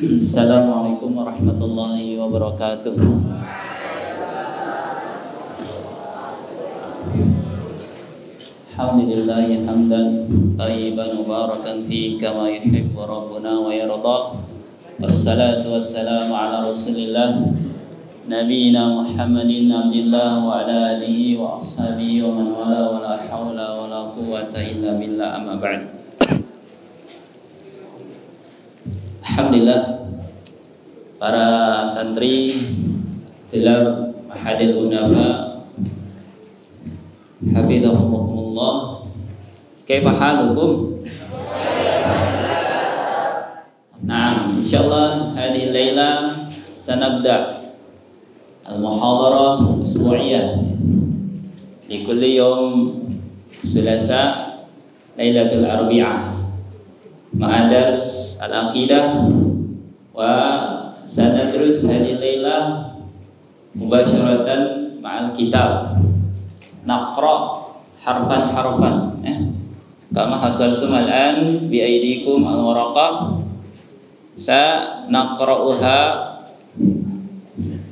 Assalamualaikum warahmatullahi wabarakatuh. Alhamdulillahi hamdan tayyiban mubarakan fi kama yuhibbu rabbuna wa yarda. Wassalatu wassalamu ala rasulillah nabiyina Muhammadin abdillah wa ala alihi wa ashabihi wa man wala wa la hawla wa la quwwata illa billah, amma ba'd. Alhamdulillah, para santri dalam Mahadil Unafa hafidhakumullah, kaifa halukum? Nah, insyaallah hadhihi laila sanabda al-muhadarah usbu'iyah di kulli yawm Selasa Lailatul Arbi'ah ma'adars al-aqidah, wa sanadrus hadhihi laila mubasharatan ma'al kitab, naqra harfan kama hasaltum al-an bi aydikum al-waraqah sa naqra'uha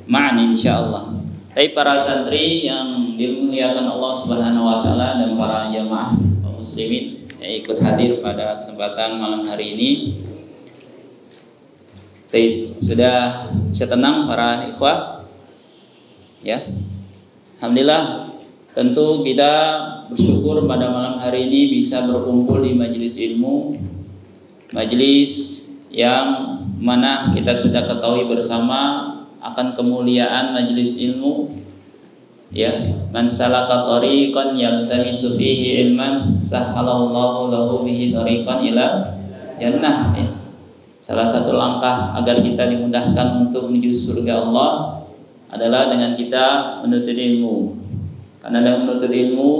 ma'an insyaallah. Hai para santri yang dimuliakan Allah Subhanahu wa taala dan para jamaah kaum muslimin yang ikut hadir pada kesempatan malam hari ini. Sudah bisa tenang para ikhwah? Ya. Alhamdulillah, tentu kita bersyukur pada malam hari ini bisa berkumpul di majelis ilmu, majelis yang mana kita sudah ketahui bersama akan kemuliaan majelis ilmu. Ya, man salaka tariqan yaltamisu fihi ilman sahhalallahu lahu bihi tariqan ila jannah. Ya. Salah satu langkah agar kita dimudahkan untuk menuju surga Allah adalah dengan kita menuntut ilmu. Karena dengan menuntut ilmu,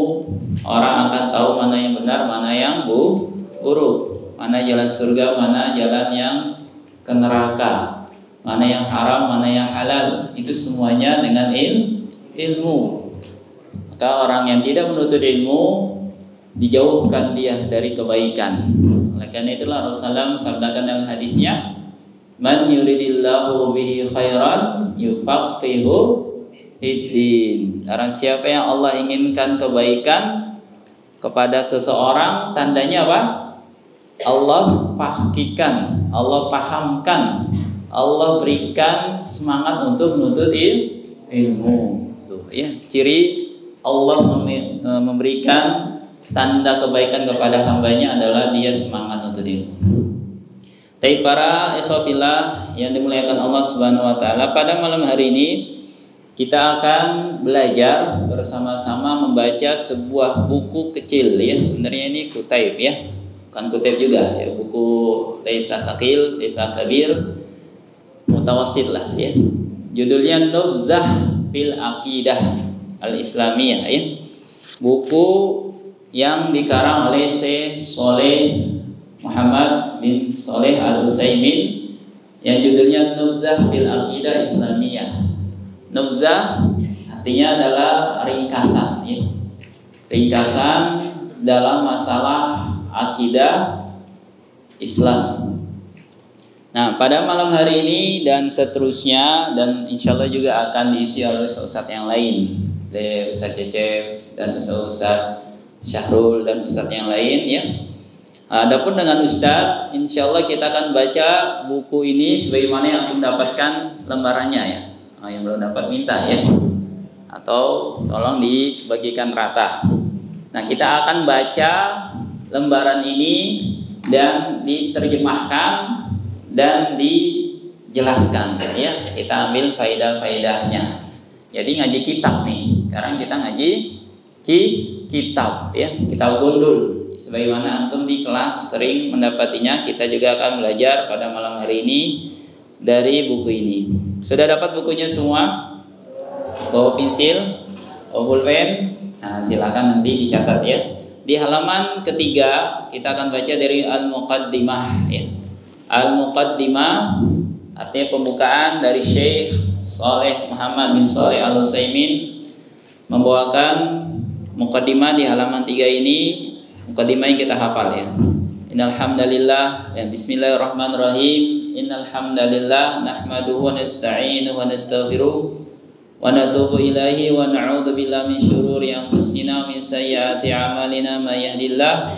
orang akan tahu mana yang benar, mana yang buruk, mana jalan surga, mana jalan yang ke neraka, mana yang haram, mana yang halal. Itu semuanya dengan ilmu. Maka orang yang tidak menuntut ilmu dijauhkan dia dari kebaikan. Oleh karena itulah Rasulullah sabdakan dalam hadisnya, man yuridillahu bihi khairan yufaqihu fiddin. Barang siapa yang Allah inginkan kebaikan kepada seseorang, tandanya apa? Allah pahamkan, Allah pahamkan, Allah berikan semangat untuk menuntut ilmu. Ya, ciri Allah memberikan tanda kebaikan kepada hambanya adalah dia semangat untuk ilmu. Tapi para ikhwafillah yang dimuliakan Allah Subhanahu wa taala, pada malam hari ini kita akan belajar bersama-sama membaca sebuah buku kecil, ya. Sebenarnya ini kutaib, ya. Bukan kutaib juga, ya, buku laisa thaqil, laisa kabir, mutawassit lah, ya. Judulnya Nubzah fil Aqidah al-Islamiyah, ya. Buku yang dikarang oleh Syekh Shalih Muhammad bin Shalih Al-Utsaimin yang judulnya Nubzah fil Aqidah Islamiyah. Nubzah artinya adalah ringkasan, ya. Ringkasan dalam masalah akidah Islam. Nah, pada malam hari ini dan seterusnya, dan insya Allah juga akan diisi oleh ustaz yang lain, dari Ustaz Cecep dan Ustaz Syahrul dan ustaz yang lain, ya. Adapun dengan ustaz, insya Allah kita akan baca buku ini sebagaimana yang mendapatkan lembarannya, ya. Yang belum dapat minta, ya, atau tolong dibagikan rata. Nah, kita akan baca lembaran ini dan diterjemahkan dan dijelaskan, ya. Kita ambil faedah-faedahnya. Jadi ngaji kitab nih. Sekarang kita ngaji kitab, ya. Kitab gundul. Sebagaimana antum di kelas sering mendapatinya, kita juga akan belajar pada malam hari ini dari buku ini. Sudah dapat bukunya semua? Bawa pensil, bawa pulpen. Nah, silakan nanti dicatat, ya. Di halaman ketiga kita akan baca dari Al-Muqaddimah, ya. Al-Muqaddimah artinya pembukaan dari Syekh Shalih Muhammad bin Shalih Al-Utsaimin, membawakan muqaddimah di halaman 3 ini. Muqaddimah yang kita hafal, ya. Innal hamdalillah, ya bismillahirrahmanirrahim. Innal hamdalillah nahmaduhu wa nasta'inuhu wa nastaghfiruh wa natubu ilaihi wa na'udzu billahi min syururi anfusina min sayyiati a'malina may yahdihillahu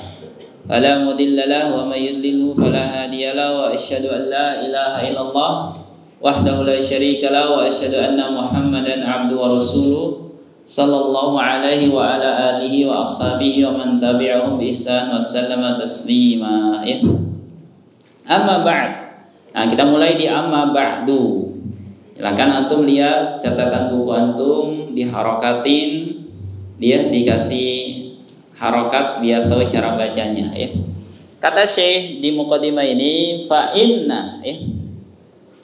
fala mudilla lahu wa may yudlilhu fala hadiya lahu wa asyhadu an la ilaha illallah wahdahu la syarika lahu wa asyhadu anna Muhammadan abduhu wa rasuluh sallallahu alaihi wa ala alihi wa ashabihi wa man tabi'ahum bi ihsan wa sallama taslima, ya. Amma ba'd. Nah, kita mulai di amma ba'du. Silakan antum lihat catatan buku antum, diharokatin, dia dikasih harokat biar tahu cara bacanya, ya. Kata Syekh di muqaddimah ini, fa inna, ya,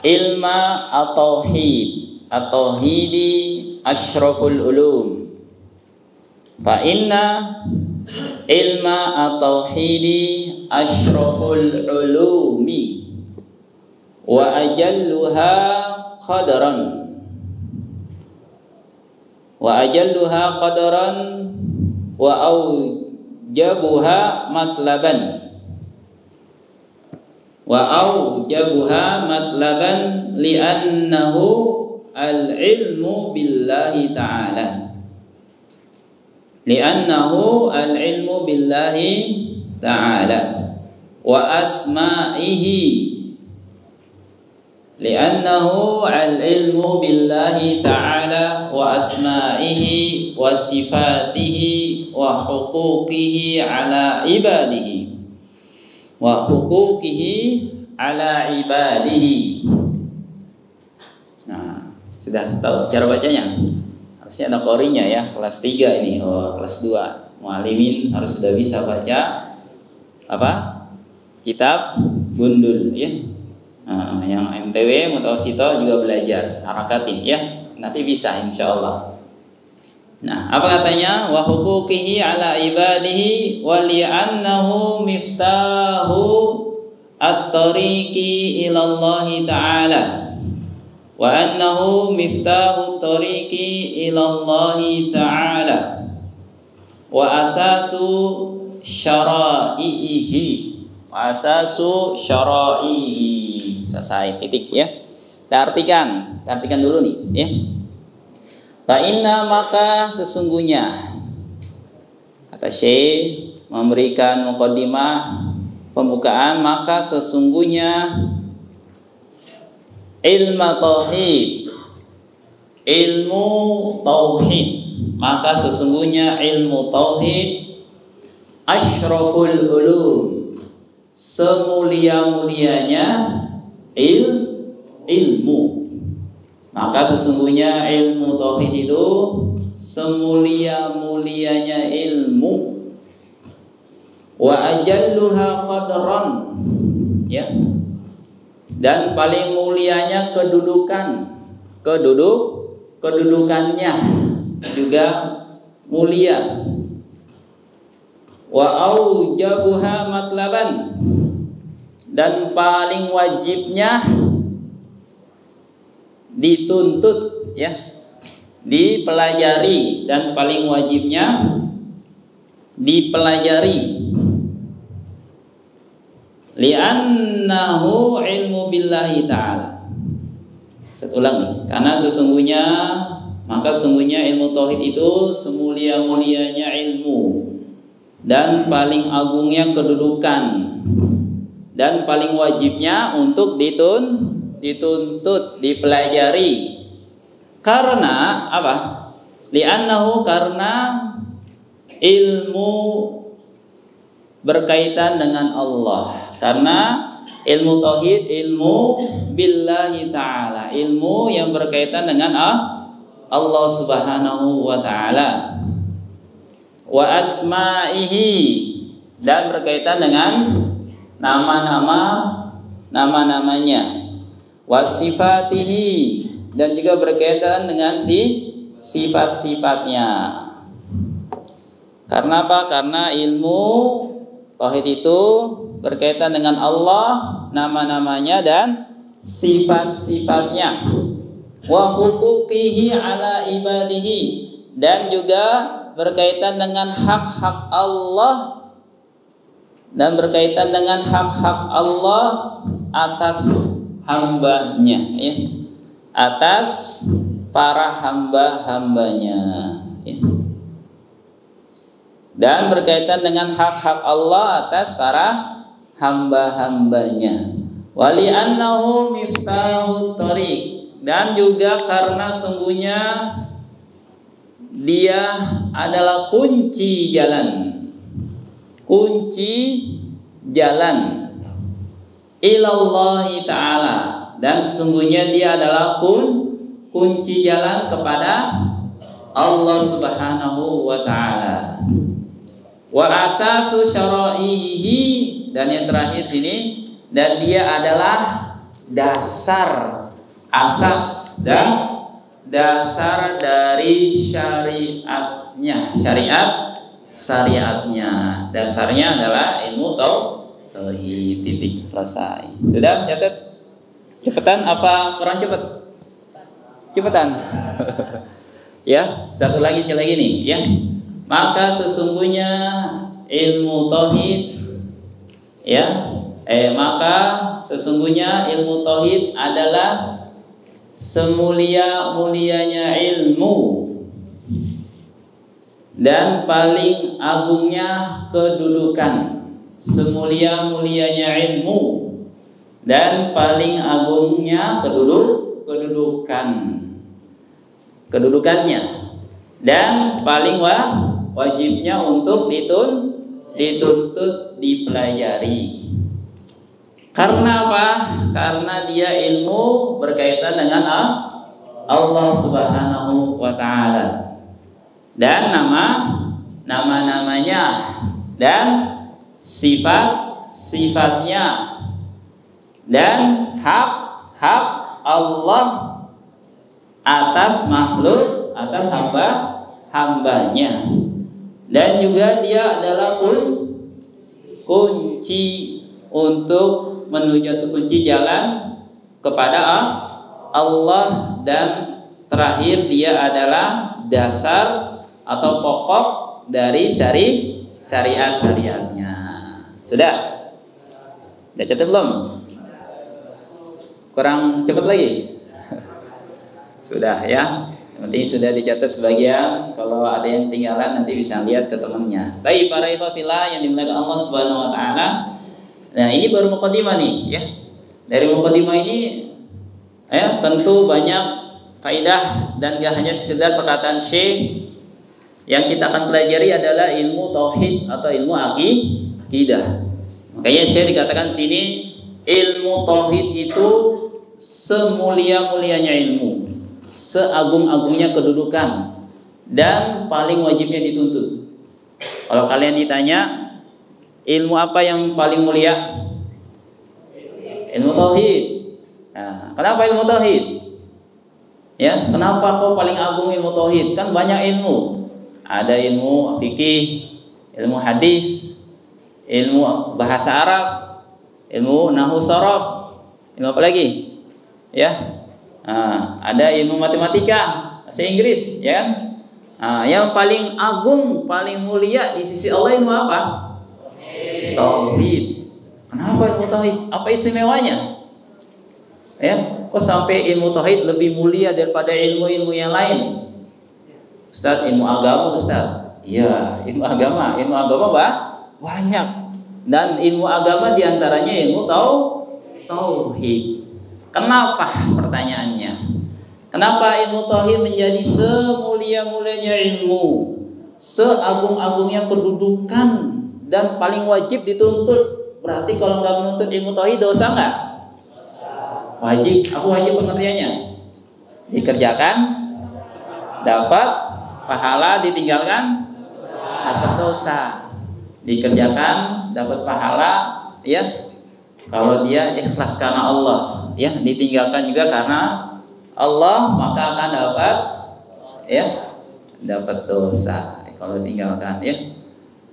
ilma at-tauhid, at-tauhidi asyraful ulum. Fa inna ilma at-tauhidi asyraful ulumi wa ajalluha qadaran wa aujabuha matlaban li'annahu al-ilmu billahi ta'ala. Li'annahu al-ilmu billahi ta'ala wa asma'ihi. Li'annahu al-ilmu billahi ta'ala wa asma'ihi wa sifatihi wa huquqihi ala ibadihi. Wa huquqihi ala ibadihi. Sudah tahu cara bacanya? Harusnya ada qorinya, ya, kelas 3 ini. Oh, kelas 2. Muallimin harus sudah bisa baca apa? Kitab Gundul, ya. Yang MTW Mutawasito juga belajar harakati, ya. Nanti bisa insyaallah. Nah, apa katanya? Wa huquqihi ala ibadihi wa li'annahu miftahu at-tariqi ila Allah ta'ala. Wa annahu miftahu tariqi ila Allah ta'ala wa asasu syara'ihi. Selesai, titik, ya. Kita artikan dulu nih, ya. Fa inna, maka sesungguhnya, kata Syekh memberikan muqaddimah pembukaan, maka sesungguhnya ilmu tauhid, maka sesungguhnya ilmu tauhid asyraful ulum, semulia-mulianya ilmu. Maka sesungguhnya ilmu tauhid itu semulia-mulianya ilmu. Wa ajalluha qadran, ya. Dan paling mulianya kedudukannya juga mulia. Wa aujabuha matlaban, dan paling wajibnya dituntut, ya, dipelajari, dan paling wajibnya dipelajari. Li'annahu ilmu billahi ta'ala. Saya ulang nih, karena sesungguhnya, maka sesungguhnya ilmu tauhid itu semulia-mulianya ilmu dan paling agungnya kedudukan dan paling wajibnya untuk dituntut, dipelajari. Karena apa? Li'annahu, karena ilmu berkaitan dengan Allah. Karena ilmu tauhid, ilmu billahi ta'ala, ilmu yang berkaitan dengan Allah subhanahu wa ta'ala. Wa asma'ihi, dan berkaitan dengan nama-namanya. Wa sifatihi, dan juga berkaitan dengan sifat-sifatnya. Karena apa? Karena ilmu tauhid itu berkaitan dengan Allah, nama-namanya dan sifat-sifatnya. Wa huquqihi ala ibadihi, dan juga berkaitan dengan hak-hak Allah dan berkaitan dengan hak-hak Allah atas hambanya, ya, atas para hamba-hambanya, ya. Dan berkaitan dengan hak-hak Allah atas para hamba-hambanya. Wali annahu miftahut thariq, dan juga karena sungguhnya dia adalah kunci jalan, kunci jalan ilallahi ta'ala, dan sesungguhnya dia adalah kunci jalan kepada Allah Subhanahu wa ta'ala. Wa asasu syara'ihi, dan yang terakhir sini, dan dia adalah dasar, asas dan dasar dari syariatnya, syariatnya. Dasarnya adalah ilmu tauhid. Titik, selesai. Sudah catat? Cepetan apa kurang cepet? Cepetan. Ya, satu lagi sekali lagi nih, ya. Maka sesungguhnya ilmu tauhid, ya, maka sesungguhnya ilmu tauhid adalah semulia-mulianya ilmu dan paling agungnya kedudukan. Semulia-mulianya ilmu dan paling agungnya kedudukannya, dan paling wajibnya untuk dituntut, dipelajari. Karena apa? Karena dia ilmu berkaitan dengan Allah Subhanahu wa ta'ala, dan nama-namanya dan sifat-sifatnya, dan hak-hak Allah atas makhluk, atas hambanya. Dan juga dia adalah kunci untuk menuju kunci jalan kepada Allah, dan terakhir dia adalah dasar atau pokok dari syariat-syariatnya. Sudah catat belum? Kurang cepat lagi? Sudah, ya. Nanti sudah dicatat sebagian. Kalau ada yang ketinggalan nanti bisa lihat ke temannya. Tapi para ikhwafillah yang dimuliakan Allah Subhanahu wa ta'ala, nah ini baru mukadimah nih, ya. Dari mukadimah ini, ya, tentu banyak faidah, dan gak hanya sekedar perkataan syekh. Yang kita akan pelajari adalah ilmu tauhid atau ilmu akidah. Makanya syekh dikatakan sini, ilmu tauhid itu semulia-mulianya ilmu, seagung-agungnya kedudukan, dan paling wajibnya dituntut. Kalau kalian ditanya, ilmu apa yang paling mulia? Ilmu tauhid. Nah, kenapa ilmu tauhid? Ya, kenapa kok paling agung ilmu tauhid? Kan banyak ilmu. Ada ilmu fikih, ilmu hadis, ilmu bahasa Arab, ilmu nahwu sharaf, ilmu apa lagi? Ya. Nah, ada ilmu matematika, bahasa Inggris, ya kan? Nah, yang paling agung, paling mulia di sisi Allah ilmu apa? Tauhid. Kenapa ilmu tauhid? Apa istimewanya? Ya, kok sampai ilmu tauhid lebih mulia daripada ilmu-ilmu yang lain? Ustaz, ilmu agama, Ustaz. Iya, ilmu agama banyak. Dan ilmu agama diantaranya ilmu tauhid. Kenapa? Pertanyaannya, kenapa ilmu tauhid menjadi semulia-mulianya ilmu, seagung-agungnya kedudukan, dan paling wajib dituntut? Berarti kalau nggak menuntut ilmu tauhid dosa nggak? Wajib. Apa wajib pengertiannya? Dikerjakan dapat pahala, ditinggalkan dapat dosa. Dikerjakan dapat pahala, ya, kalau dia ikhlas karena Allah, ya, ditinggalkan juga karena Allah, maka akan dapat, ya, dapat dosa kalau tinggalkan, ya.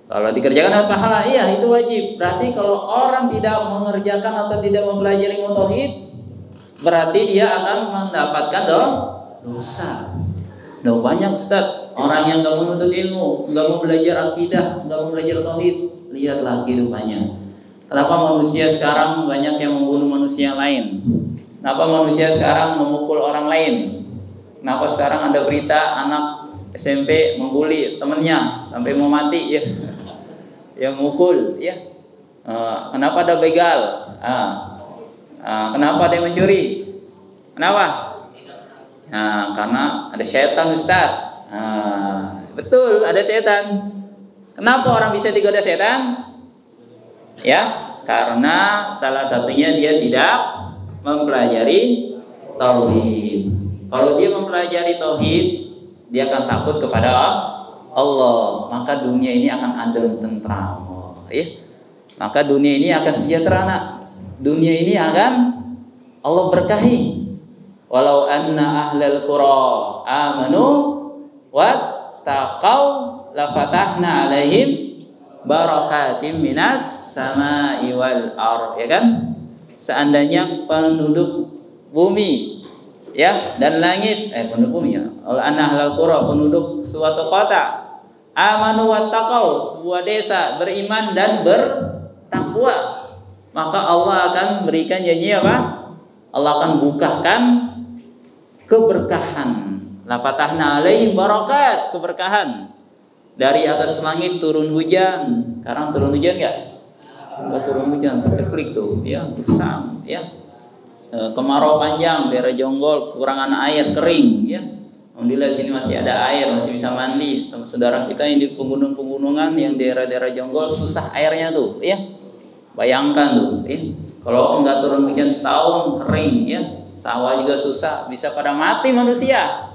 Kalau dikerjakan dapat pahala, iya, itu wajib. Berarti kalau orang tidak mengerjakan atau tidak mempelajari ilmu tauhid, berarti dia akan mendapatkan dosa. Banyak, Ustaz, orang yang gak mau menuntut ilmu, gak mau belajar akidah, gak mau belajar tauhid, lihatlah kehidupannya. Kenapa manusia sekarang banyak yang membunuh manusia lain? Kenapa manusia sekarang memukul orang lain? Kenapa sekarang ada berita anak SMP membuli temannya sampai mau mati ya? Yang mukul ya. Kenapa ada begal? Kenapa ada yang mencuri? Kenapa? Karena ada setan, Ustaz. Betul, ada setan. Kenapa orang bisa digoda setan? Ya, karena salah satunya dia tidak mempelajari tauhid. Kalau dia mempelajari tauhid, dia akan takut kepada Allah, maka dunia ini akan adem tentram. Ya. Maka dunia ini akan sejahtera. Dunia ini akan Allah berkahi. Walau anna ahlal qura amanu wattaqau lafatahna alaihim barakatim minas sama'i wal ardh, ya kan? Seandainya penduduk bumi ya dan langit penduduk bumi ya. Anna ahlal qura, penduduk suatu kota, amanu wattaqau, sebuah desa, beriman dan bertakwa, maka Allah akan berikan janji apa? Allah akan bukakan keberkahan. La fatahna alaihim barakat, keberkahan. Dari atas langit turun hujan. Sekarang turun hujan enggak? Enggak turun hujan, terceklik tuh, ya, gersang, ya. Kemarau panjang, daerah Jonggol kekurangan air, kering, ya. Alhamdulillah sini masih ada air, masih bisa mandi. Teman saudara kita yang di pegunungan yang daerah-daerah Jonggol susah airnya tuh, ya. Bayangkan tuh, ya. Kalau enggak turun hujan setahun, kering, ya. Sawah juga susah, bisa pada mati manusia.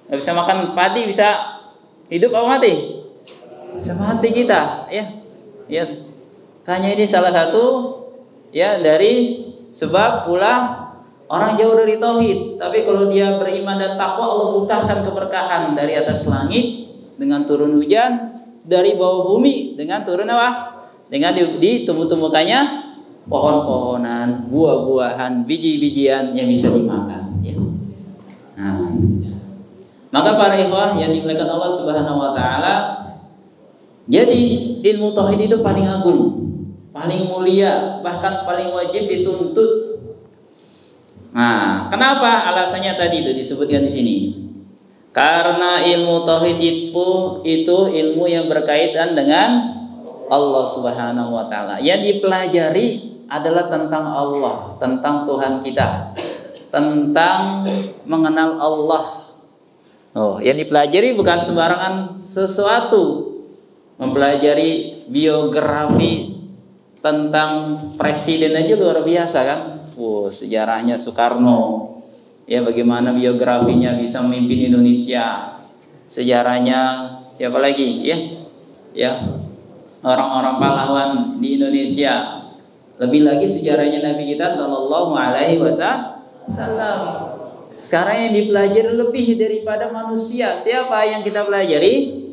Enggak bisa makan padi, bisa hidup apa mati? Bisa mati kita, ya. Ya. Tanya ini salah satu ya dari sebab pula orang jauh dari tauhid. Tapi kalau dia beriman dan takwa, Allah bukakan keberkahan dari atas langit dengan turun hujan, dari bawah bumi dengan turun apa? Dengan ditumbuh-tumbuhkannya pohon-pohonan, buah-buahan, biji-bijian yang bisa dimakan, ya. Nah, maka para ikhwah yang dimuliakan Allah Subhanahu wa taala, jadi ilmu tauhid itu paling agung, paling mulia, bahkan paling wajib dituntut. Nah, kenapa alasannya tadi itu disebutkan di sini? Karena ilmu tauhid itu ilmu yang berkaitan dengan Allah Subhanahu wa taala. Yang dipelajari adalah tentang Allah, tentang Tuhan kita, tentang mengenal Allah. Yang dipelajari bukan sembarangan sesuatu. Mempelajari biografi tentang presiden aja luar biasa kan? Sejarahnya Soekarno, ya, bagaimana biografinya bisa memimpin Indonesia. Sejarahnya siapa lagi, ya, ya, orang-orang pahlawan di Indonesia. Lebih lagi sejarahnya Nabi kita Sallallahu Alaihi Wasallam. Sekarang yang dipelajari lebih daripada manusia. Siapa yang kita pelajari?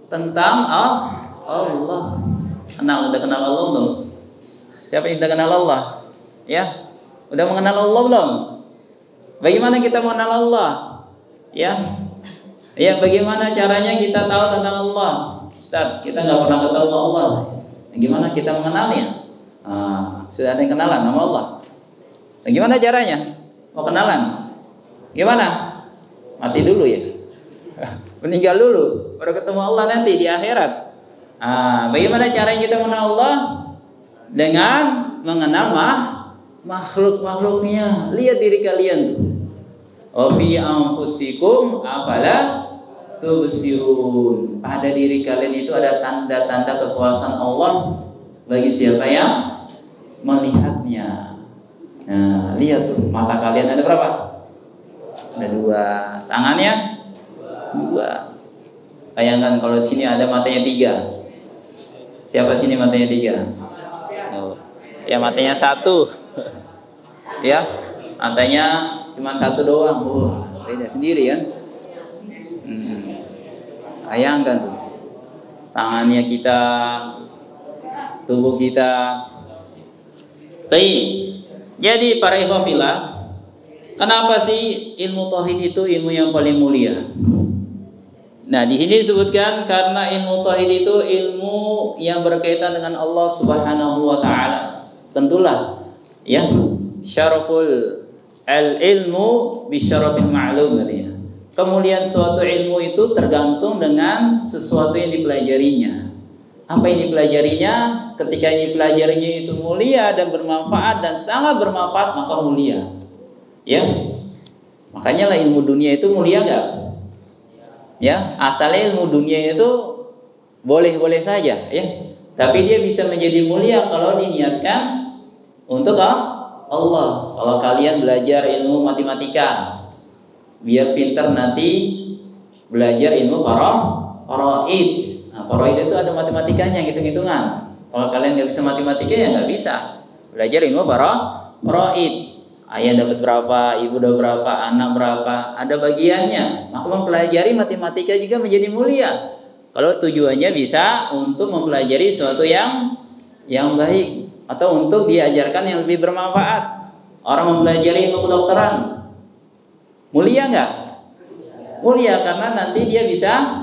Tentang Allah. Udah kenal Allah belum? Siapa yang kita kenal Allah? Ya, udah mengenal Allah belum? Bagaimana kita mengenal Allah? Ya, ya, bagaimana caranya kita tahu tentang Allah? Ustaz, kita nggak pernah ketemu Allah. Bagaimana kita mengenalnya? Sudah ada yang kenalan nama Allah. Bagaimana caranya? Mau kenalan? Gimana? Mati dulu ya. Meninggal dulu, baru ketemu Allah nanti di akhirat. Bagaimana caranya kita mengenal Allah? Dengan mengenal makhluk-makhluknya. Lihat diri kalian tuh. Fi anfusikum afala tubsirun. Pada diri kalian itu ada tanda-tanda kekuasaan Allah bagi siapa yang melihatnya. Nah, lihat tuh, mata kalian ada berapa? Ada 2. Tangannya 2. Bayangkan kalau di sini ada matanya 3. Siapa sini matanya 3? Ya, matanya 1. Ya, matanya cuma 1 doang. Beda sendiri kan? Bayangkan tuh, tangannya kita, tubuh kita. Jadi para ikhwafillah, kenapa sih ilmu tauhid itu ilmu yang paling mulia? Nah, di sini disebutkan karena ilmu tauhid itu ilmu yang berkaitan dengan Allah Subhanahu wa taala. Tentulah ya, syaraful al-ilmu bi syarafil ma'lum katanya. Kemuliaan suatu ilmu itu tergantung dengan sesuatu yang dipelajarinya. Apa yang dipelajarinya? Ketika yang dipelajarinya itu mulia dan bermanfaat dan sangat bermanfaat, maka mulia. Ya. Makanya lah ilmu dunia itu mulia enggak? Ya, asalnya ilmu dunia itu boleh-boleh saja ya. Tapi dia bisa menjadi mulia kalau diniatkan untuk Allah. Kalau kalian belajar ilmu matematika biar pintar nanti belajar ilmu faraid. Nah, faraid itu ada matematikanya, hitung-hitungan. Kalau kalian nggak bisa matematika ya nggak bisa belajar ilmu faraid. Ayah dapat berapa, ibu dapat berapa, anak berapa, ada bagiannya. Maka mempelajari matematika juga menjadi mulia. Kalau tujuannya bisa untuk mempelajari sesuatu yang baik atau untuk diajarkan yang lebih bermanfaat. Orang mempelajari ilmu kedokteran, mulia nggak? Mulia karena nanti dia bisa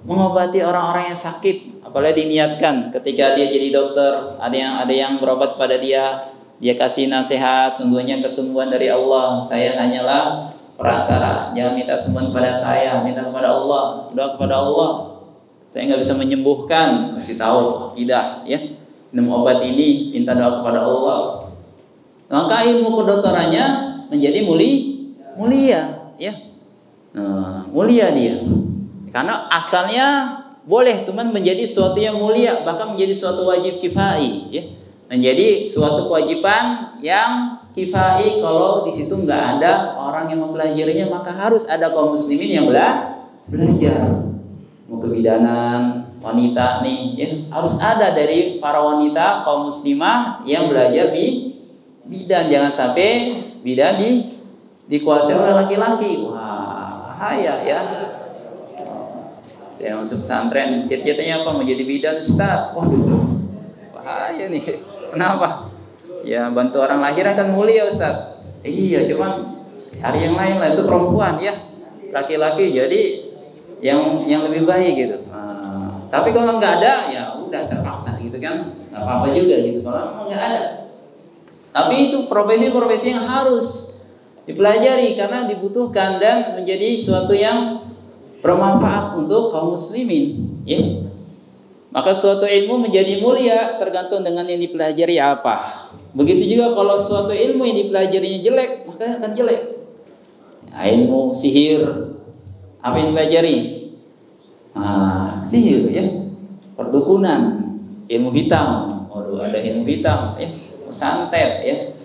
mengobati orang-orang yang sakit. Apalagi diniatkan ketika dia jadi dokter, ada yang berobat pada dia kasih nasihat, sungguhnya kesembuhan dari Allah. Saya hanyalah perantara. Jangan minta sembuhan kepada saya, minta kepada Allah, doa kepada Allah. Saya nggak bisa menyembuhkan, kasih tahu akidah, ya. Minum obat ini, minta doa kepada Allah. Maka ilmu kedokterannya menjadi mulia, ya. Nah, mulia dia. Karena asalnya boleh, teman menjadi sesuatu yang mulia, bahkan menjadi suatu wajib kifai, ya. Menjadi suatu kewajiban yang kifai. Kalau di situ nggak ada orang yang mempelajarinya, maka harus ada kaum muslimin yang belajar. Mau kebidanan wanita nih, ya, harus ada dari para wanita kaum muslimah yang belajar di bidan. Jangan sampai bidan dikuasai oleh laki-laki. Wah, bahaya ya. Saya masuk pesantren, cita-citanya apa? Menjadi bidan, Ustaz. Waduh, bahaya nih. Kenapa? Ya bantu orang lahiran kan mulia, Ustaz. Iya, cuman cari yang lain lah, itu perempuan ya. Laki-laki jadi yang lebih baik gitu. Tapi kalau nggak ada ya udah terpaksa gitu kan. Nggak apa-apa juga gitu kalau nggak ada. Tapi itu profesi-profesi yang harus dipelajari karena dibutuhkan dan menjadi suatu yang bermanfaat untuk kaum muslimin, ya. Maka suatu ilmu menjadi mulia tergantung dengan yang dipelajari apa. Begitu juga kalau suatu ilmu yang dipelajarinya jelek, maka akan jelek. Nah, ilmu sihir, apa yang dipelajari? Sihir, ya. Perdukunan, ilmu hitam. Waduh, ada ilmu hitam, ya. Santet, ya.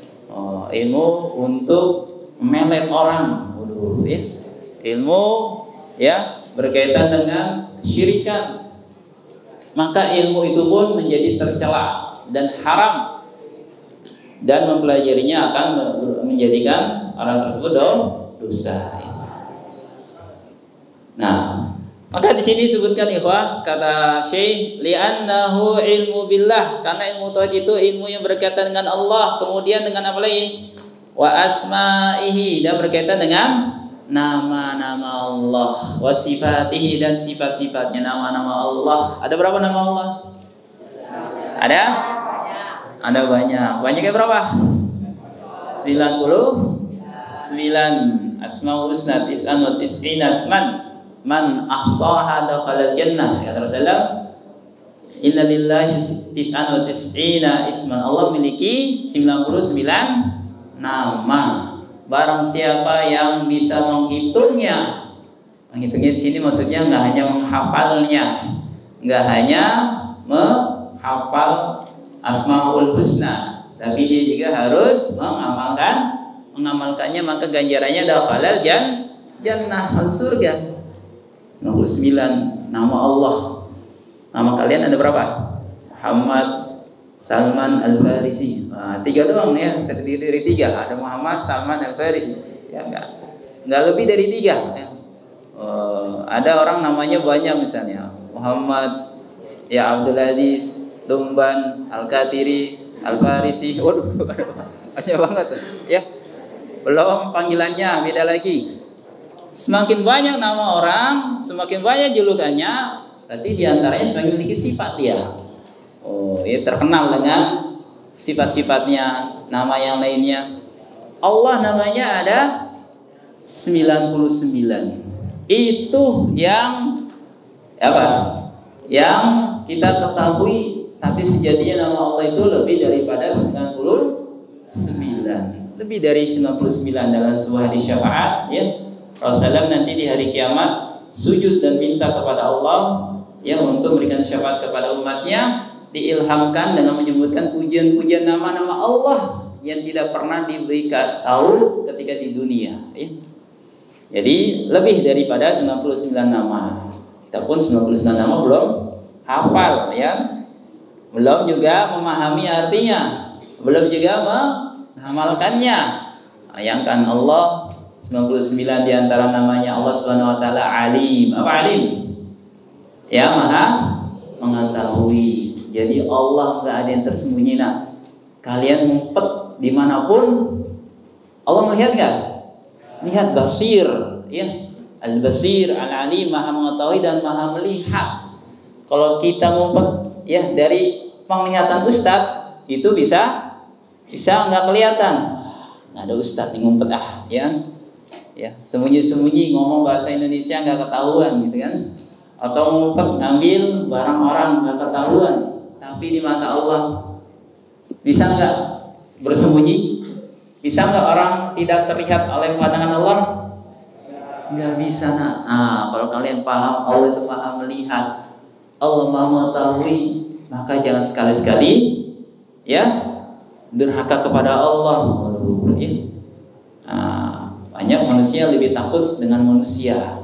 Ilmu untuk melet orang. Waduh, ya. Ilmu, ya, berkaitan dengan syirikan. Maka ilmu itu pun menjadi tercela dan haram, dan mempelajarinya akan menjadikan orang tersebut dosa. Nah, maka di sini disebutkan ikhwah, kata Syekh, li'annahu ilmu billah, karena ilmu tauhid itu ilmu yang berkaitan dengan Allah, kemudian dengan apa lagi? Wa asma'ihi, dan berkaitan dengan nama-nama Allah, wa sifatihi, dan sifat-sifatnya. Nama-nama Allah, ada berapa nama Allah? Ada banyak. Banyaknya berapa? 99 asmaul husna, tis'an wa tis'ina asman, man ahsaha dakhalal jannah. Ya Rasulullah, inna lillahi tis'an wa tis'ina isman. Allah memiliki 99 nama. Barang siapa yang bisa menghitungnya di sini maksudnya nggak hanya menghafalnya, nggak hanya menghafal asmaul husna, tapi dia juga harus mengamalkannya, maka ganjarannya dakhalal jannah, surga. 99 nama Allah. Nama kalian ada berapa? Muhammad, Salman, Al-Farisi. 3 doang ya, terdiri dari 3. Ada Muhammad, Salman, Al-Farisi. Ya enggak lebih dari 3 ya. Ada orang namanya banyak, misalnya Muhammad, ya Abdul Aziz, Lumban, Al-Katiri, Al-Farisi. Waduh, banyak banget ya. Belum panggilannya beda lagi. Semakin banyak nama orang, semakin banyak julukannya, berarti diantaranya semakin memiliki sifat dia. Oh, ya terkenal dengan sifat-sifatnya, nama yang lainnya. Allah namanya ada 99. Itu yang apa? Yang kita ketahui, tapi sejatinya nama Allah itu lebih daripada 99. Lebih dari 99 dalam sebuah hadis syafaat, ya. Rasulullah nanti di hari kiamat sujud dan minta kepada Allah yang untuk memberikan syafaat kepada umatnya, diilhamkan dengan menyebutkan pujian-pujian nama-nama Allah yang tidak pernah diberikan tahu ketika di dunia, ya. Jadi lebih daripada 99 nama. Kita pun 99 nama belum hafal, ya. Belum juga memahami artinya, belum juga mengamalkannya. Bayangkan Allah 99 di antara namanya Allah Subhanahu wa taala Alim. Apa Alim? Ya, Maha mengetahui. Jadi Allah enggak ada yang tersembunyi, nak. Kalian ngumpet dimanapun, Allah melihat enggak? Lihat, basir, ya. Al-Basir, Al-Alim, Maha mengetahui dan Maha melihat. Kalau kita ngumpet, ya, dari penglihatan ustadz itu bisa enggak kelihatan. Enggak ada ustadz yang ngumpet, ya, sembunyi-sembunyi ngomong bahasa Indonesia nggak ketahuan, gitu kan? Atau ngumpet ngambil barang orang nggak ketahuan, tapi di mata Allah bisa nggak bersembunyi? Bisa nggak orang tidak terlihat oleh pandangan Allah? Nggak bisa, nak. Kalau kalian paham Allah itu Maha melihat, Allah Maha mengetahui, maka jangan sekali-sekali, ya, durhaka kepada Allah. Ya. Banyak manusia lebih takut dengan manusia.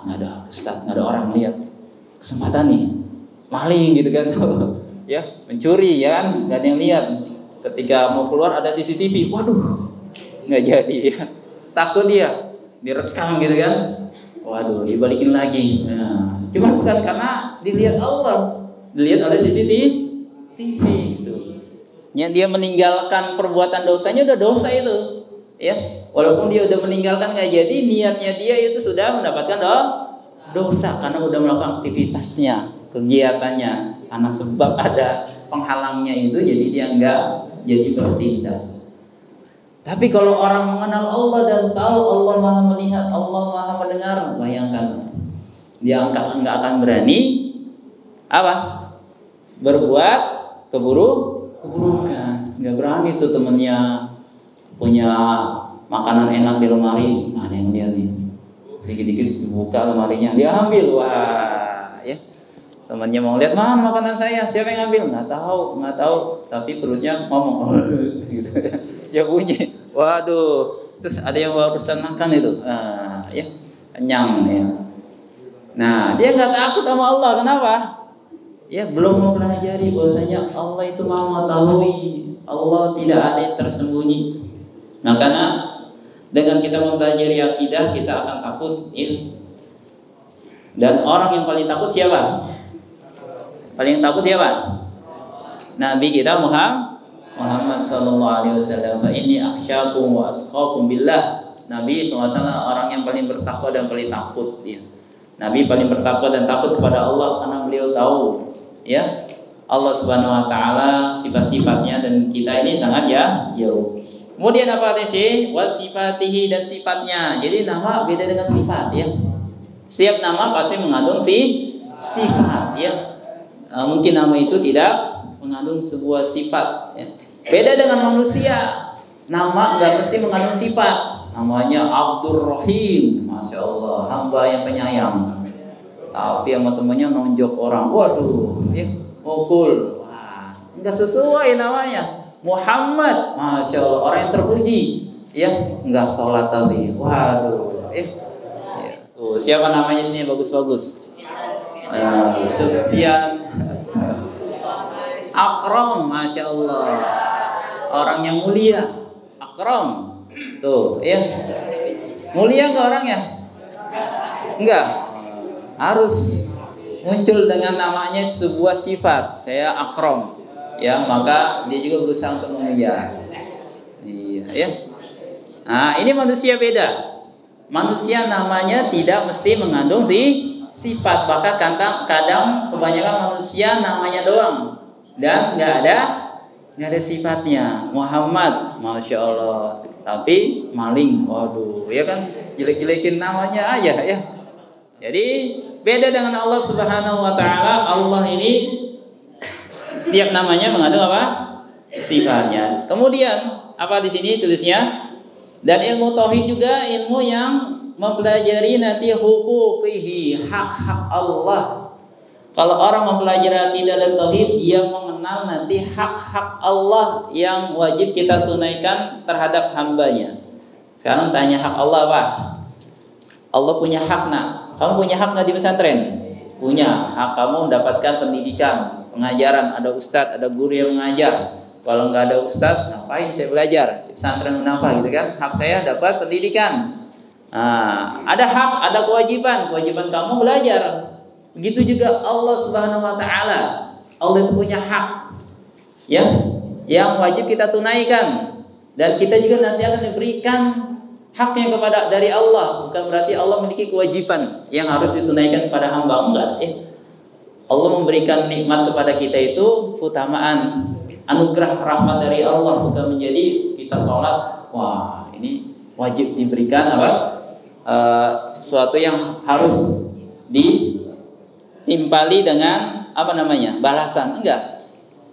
Nggak ada ustaz, nggak ada orang lihat, kesempatan nih, maling gitu kan, ya, mencuri, ya kan, nggak ada yang lihat. Ketika mau keluar ada CCTV, waduh, nggak jadi, ya. Takut dia, direkam gitu kan, waduh, dibalikin lagi. Cuma bukan karena dilihat Allah, dilihat oleh CCTV itu. Yang dia meninggalkan perbuatan dosanya udah dosa itu, ya. Walaupun dia udah meninggalkan nggak jadi, niatnya dia itu sudah mendapatkan dosa karena udah melakukan aktivitasnya, kegiatannya. Karena sebab ada penghalangnya itu, jadi dia nggak jadi bertindak. Tapi kalau orang mengenal Allah dan tahu Allah Maha melihat, Allah Maha mendengar, bayangkan dia nggak akan berani berbuat keburukan. Nggak berani tuh temennya punya makanan enak di lemari, ada yang lihat nih, sedikit-sedikit dibuka lemarinya, dia ambil, wah, ya. Temannya mau lihat, mana makanan saya, siapa yang ambil? Nggak tahu, tapi perutnya ngomong, gitu, ya bunyi, waduh, terus ada yang barusan makan itu, ya, kenyang, ya. Nah, dia nggak takut sama Allah, kenapa? Ya, belum mempelajari bahwasanya Allah itu Maha mengetahui, Allah tidak ada yang tersembunyi. Nah, karena dengan kita mempelajari akidah, kita akan takut, ya. Dan orang yang paling takut siapa? Paling takut siapa? Nabi kita Muhammad sallallahu alaihi wasallam. Fa inni akhsyakum wa atqakum billah. Nabi SAW orang yang paling bertakwa dan paling takut, ya. Nabi paling bertakwa dan takut kepada Allah karena beliau tahu, ya, Allah Subhanahu wa taala sifat-sifatnya, dan kita ini sangat jauh. Kemudian apa sih? Wasifatihi, dan sifatnya. Jadi nama beda dengan sifat, ya. Setiap nama pasti mengandung sifat, ya. Mungkin nama itu tidak mengandung sebuah sifat, ya. Beda dengan manusia. Nama nggak mesti mengandung sifat. Namanya Abdur Rahim, Masya Allah, hamba yang penyayang. Tapi sama temannya nonjok orang, waduh, ya, mukul, wah, nggak sesuai namanya. Muhammad, Masya Allah, orang yang terpuji, ya, nggak sholat tadi, waduh, ya. Tuh, siapa namanya sini bagus-bagus? Sufyan, Akram, Masya Allah, orang yang mulia, Akram, tuh, ya, mulia nggak orangnya? Enggak, harus muncul dengan namanya sebuah sifat. Saya Akram, ya, maka dia juga berusaha untuk memuja. Iya, ya. Nah, ini manusia beda. manusia namanya tidak mesti mengandung sifat. Bahkan kadang kebanyakan manusia namanya doang dan nggak ada sifatnya. Muhammad, masya Allah, tapi maling, waduh, ya kan, jelek-jelekin namanya aja ya. Jadi beda dengan Allah Subhanahu Wa Taala. Allah ini setiap namanya mengandung apa? Sifatnya. Kemudian apa di sini tulisnya? Dan ilmu tauhid juga ilmu yang mempelajari nanti hukukihi, hak-hak Allah. Kalau orang mempelajari akidah dan tauhid, dia mengenal nanti hak-hak Allah yang wajib kita tunaikan terhadap hambanya. Sekarang tanya hak Allah apa? Allah punya hak nak. Kamu punya hak nggak di pesantren? Punya. Hak kamu mendapatkan pendidikan, pengajaran. Ada ustadz, ada guru yang mengajar. Kalau nggak ada ustadz, ngapain saya belajar? Di pesantren kenapa gitu kan? Hak saya dapat pendidikan. Nah, ada hak, ada kewajiban. Kewajiban kamu belajar. Begitu juga Allah Subhanahu Wa Taala. Allah itu punya hak, ya, yang wajib kita tunaikan. Dan kita juga nanti akan diberikan haknya kepada dari Allah. Bukan berarti Allah memiliki kewajiban yang harus ditunaikan kepada hamba, enggak. Allah memberikan nikmat kepada kita itu keutamaan, anugerah rahmat dari Allah, bukan menjadi kita sholat, wah ini wajib diberikan apa? Sesuatu yang harus ditimpali dengan apa namanya? Balasan, enggak.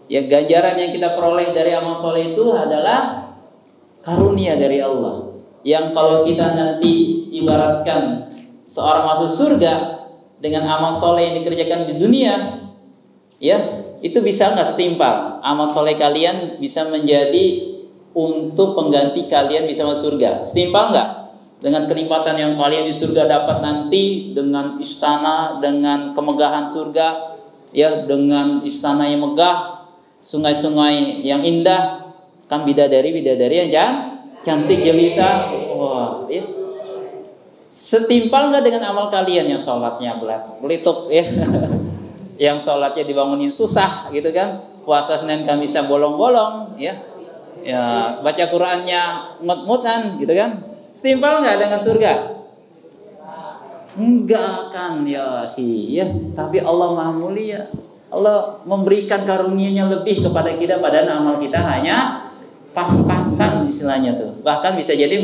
Ya, ganjaran yang kita peroleh dari amal soleh itu adalah karunia dari Allah. Yang kalau kita nanti ibaratkan seorang masuk surga dengan amal soleh yang dikerjakan di dunia, ya, itu bisa nggak setimpal. Amal soleh kalian bisa menjadi untuk pengganti kalian bisa masuk surga. Setimpal nggak dengan kenikmatan yang kalian di surga dapat nanti, dengan istana, dengan kemegahan surga, ya, dengan istana yang megah, sungai-sungai yang indah, kan bidadari yang cantik jelita, wah, ya. Setimpal nggak dengan amal kalian yang sholatnya belituk, ya, yang sholatnya dibangunin susah, gitu kan? Puasa Senin Kamis bolong-bolong, ya, ya, baca Qurannya mut-mutan, gitu kan? Setimpal nggak dengan surga? Enggak kan, ya, iya. Tapi Allah Maha Mulia. Allah memberikan karunia-Nya lebih kepada kita, padahal amal kita hanya pas-pasan istilahnya tuh. Bahkan bisa jadi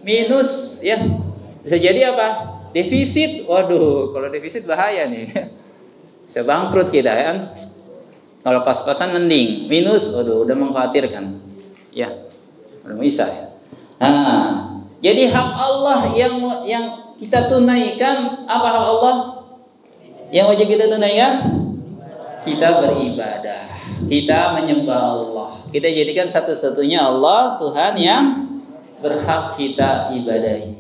minus, ya. Bisa jadi apa? Defisit. Waduh, kalau defisit bahaya nih. Bisa bangkrut kita, kan? Kalau pas-pasan mending, minus, waduh, udah mengkhawatirkan. Ya. Udah bisa ya. Nah, jadi hak Allah yang kita tunaikan, apa hak Allah? Yang wajib kita tunaikan? Kita beribadah. Kita menyembah Allah. Kita jadikan satu-satunya Allah Tuhan yang berhak kita ibadahi.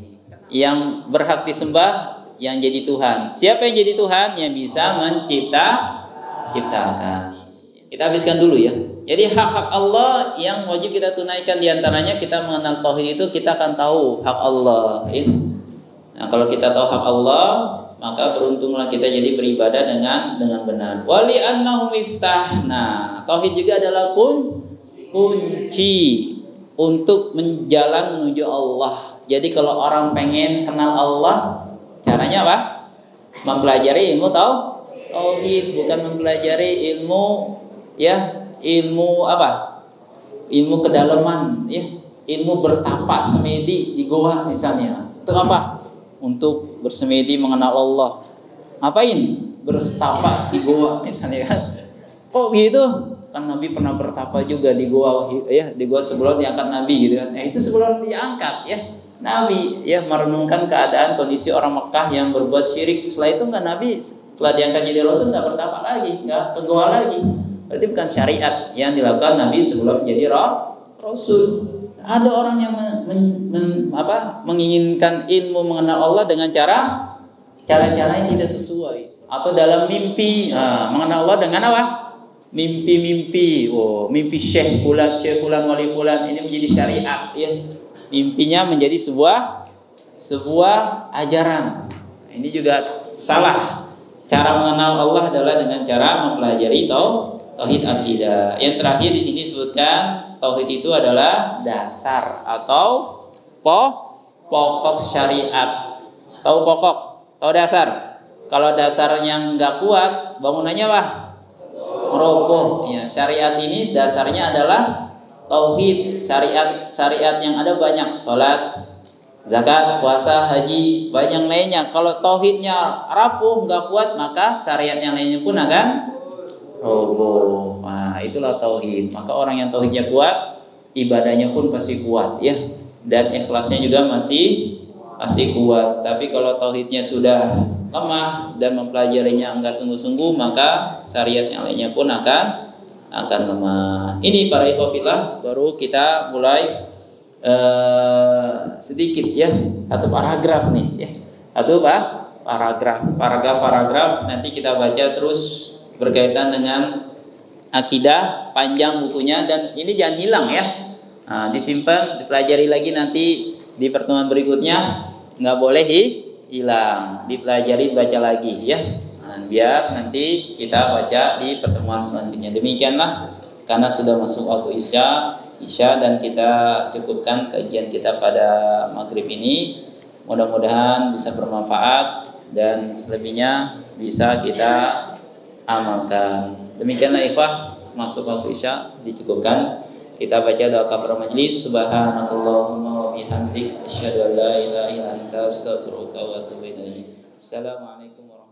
Yang berhak disembah, yang jadi Tuhan. Siapa yang jadi Tuhan? Yang bisa menciptakan. Kita habiskan dulu ya. Jadi hak-hak Allah yang wajib kita tunaikan, diantaranya kita mengenal tauhid itu, kita akan tahu hak Allah. Nah, kalau kita tahu hak Allah, maka beruntunglah kita jadi beribadah dengan benar. Wali annahu miftah. Nah, tauhid juga adalah kunci untuk menjalan menuju Allah. Jadi kalau orang pengen kenal Allah, caranya apa? Mempelajari ilmu tauhid, bukan mempelajari ilmu, ya, ilmu apa? Ilmu kedalaman, ya, ilmu bertapa semedi di goa misalnya. Untuk apa? Untuk bersemedi mengenal Allah. Ngapain? Bertapa di goa misalnya, kan? Kok gitu? Kan Nabi pernah bertapa juga di goa, ya, di goa sebelum diangkat Nabi, gitu kan? Itu sebelum diangkat, ya, Nabi, ya, merenungkan keadaan kondisi orang Mekah yang berbuat syirik. Setelah itu nggak Nabi, setelah diangkat jadi Rasul nggak bertapa lagi, nggak ke goa lagi. Berarti bukan syariat yang dilakukan Nabi sebelum jadi Rasul. Ada orang yang menginginkan ilmu mengenal Allah dengan cara-cara yang tidak sesuai, atau dalam mimpi. Nah, mengenal Allah dengan apa? Mimpi-mimpi. Oh, mimpi syekh fulan, wali fulan, ini menjadi syariat, ya. Mimpinya menjadi sebuah ajaran. Ini juga salah. Cara mengenal Allah adalah dengan cara mempelajari tauhid akidah. Yang terakhir di sini disebutkan tauhid itu adalah dasar atau pokok syariat. Tahu pokok? Tahu dasar? Kalau dasarnya nggak kuat, bangunannya apa? Roboh. Ya, syariat ini dasarnya adalah tauhid. Syariat yang ada banyak, salat, zakat, puasa, haji, banyak lainnya. Kalau tauhidnya rapuh, nggak kuat, maka syariat yang lainnya pun akan roboh. Nah, itulah tauhid. Maka orang yang tauhidnya kuat, ibadahnya pun pasti kuat, ya. Dan ikhlasnya juga masih kuat. Tapi kalau tauhidnya sudah lemah dan mempelajarinya enggak sungguh-sungguh, maka syariat yang lainnya pun akan lemah. Ini para ikhwafillah, baru kita mulai sedikit, ya, satu paragraf nih, ya. Satu paragraf nanti kita baca terus berkaitan dengan akidah, panjang bukunya, dan ini jangan hilang, ya. Nah, disimpan, dipelajari lagi nanti di pertemuan berikutnya, nggak boleh hilang, dipelajari, baca lagi, ya. Nah, biar nanti kita baca di pertemuan selanjutnya. Demikianlah, karena sudah masuk waktu isya dan kita cukupkan kajian kita pada maghrib ini. Mudah-mudahan bisa bermanfaat dan selebihnya bisa kita amalkan. Demikianlah ikhwah, masuk waktu isya dicukupkan. Kita baca doa kafaratul majlis. Subhanakallahumma wa bihamdik asyhadu an la ilaha illa anta astaghfiruka wa atubu ilaik. Assalamualaikum warahmatullahi wabarakatuh.